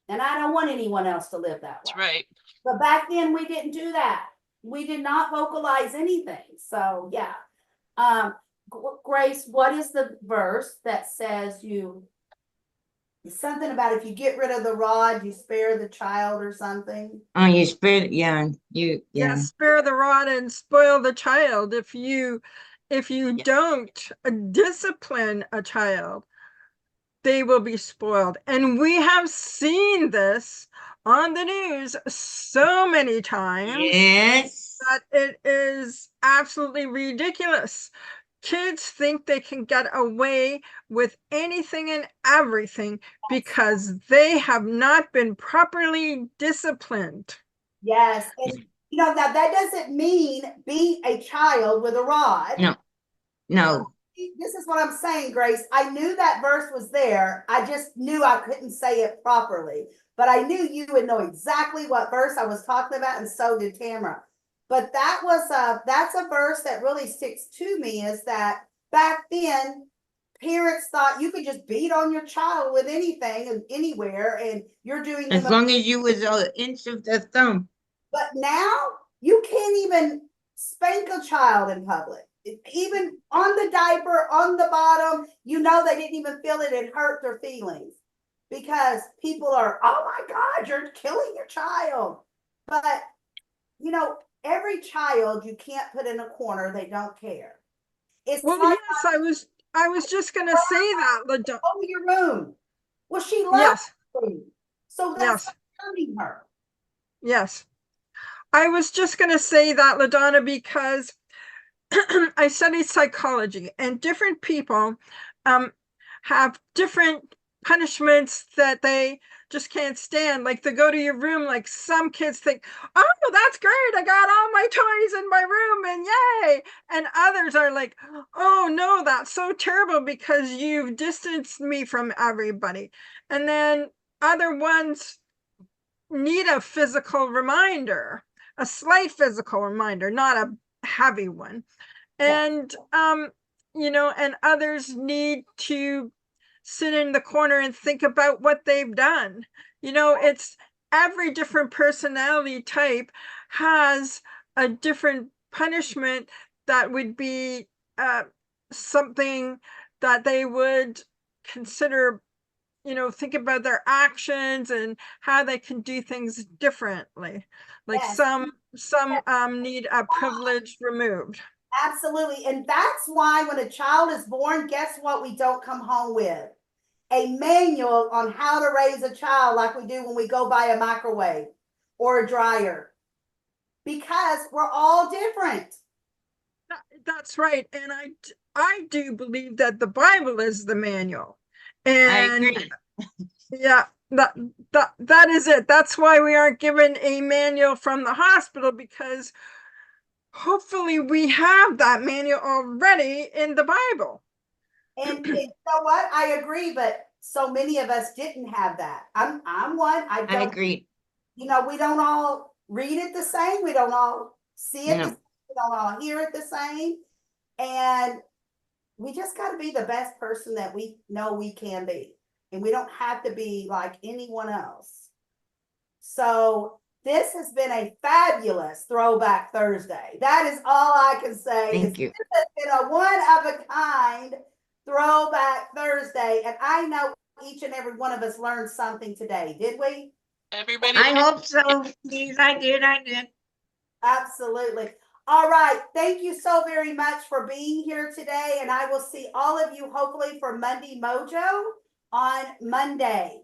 And I don't want anyone else to live that way. That's right. But back then we didn't do that. We did not vocalize anything. So yeah. Grace, what is the verse that says something about if you get rid of the rod, you spare the child or something? Oh, you spare, spare the rod and spoil the child. If you don't discipline a child, they will be spoiled. And we have seen this on the news so many times. Yes. That it is absolutely ridiculous. Kids think they can get away with anything and everything because they have not been properly disciplined. Yes. And you know, now that doesn't mean be a child with a rod. No. This is what I'm saying, Grace. I knew that verse was there. I just knew I couldn't say it properly. But I knew you would know exactly what verse I was talking about, and so did Tamara. But that's a verse that really sticks to me, is that back then, parents thought you could just beat on your child with anything and anywhere, and you're doing as long as you was an inch of the thumb. But now you can't even spank a child in public. Even on the diaper, on the bottom, you know they didn't even feel it. It hurt their feelings, because people are, oh my God, you're killing your child. But, you know, every child you can't put in a corner. They don't care. It's well, like, yes, I was just going to say that. Oh, your room. Well, she loves yes. food. So that's hurting her. Yes. I was just going to say that, LaDonna, because I studied psychology, and different people have different punishments that they just can't stand. Like to go to your room, like some kids think, oh, that's great, I got all my toys in my room and yay. And others are like, oh no, that's so terrible because you've distanced me from everybody. And then other ones need a physical reminder, a slight physical reminder, not a heavy one. And and others need to sit in the corner and think about what they've done. It's every different personality type has a different punishment that would be something that they would consider, think about their actions and how they can do things differently. Like Yes. some need a privilege removed. Absolutely. And that's why when a child is born, guess what we don't come home with? A manual on how to raise a child like we do when we go buy a microwave or a dryer. Because we're all different. That's right. And I do believe that the Bible is the manual. I And agree. yeah, that is it. That's why we aren't given a manual from the hospital, because hopefully we have that manual already in the Bible. And you know what? I agree, but so many of us didn't have that. I'm one. I I don't, agree. we don't all read it the same. We don't all see it the No. same. We don't all hear it the same. And we just got to be the best person that we know we can be. And we don't have to be like anyone else. So this has been a fabulous Throwback Thursday. That is all I can say. Thank you. This has been a one of a kind Throwback Thursday. And I know each and every one of us learned something today. Did we? Everybody, I hope so. Please, I did. Absolutely. All right. Thank you so very much for being here today. And I will see all of you hopefully for Monday Mojo on Monday.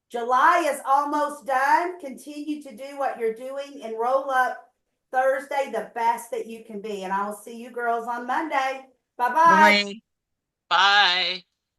July is almost done. Continue to do what you're doing and roll up Thursday the best that you can be. And I will see you girls on Monday. Bye-bye. Bye. bye.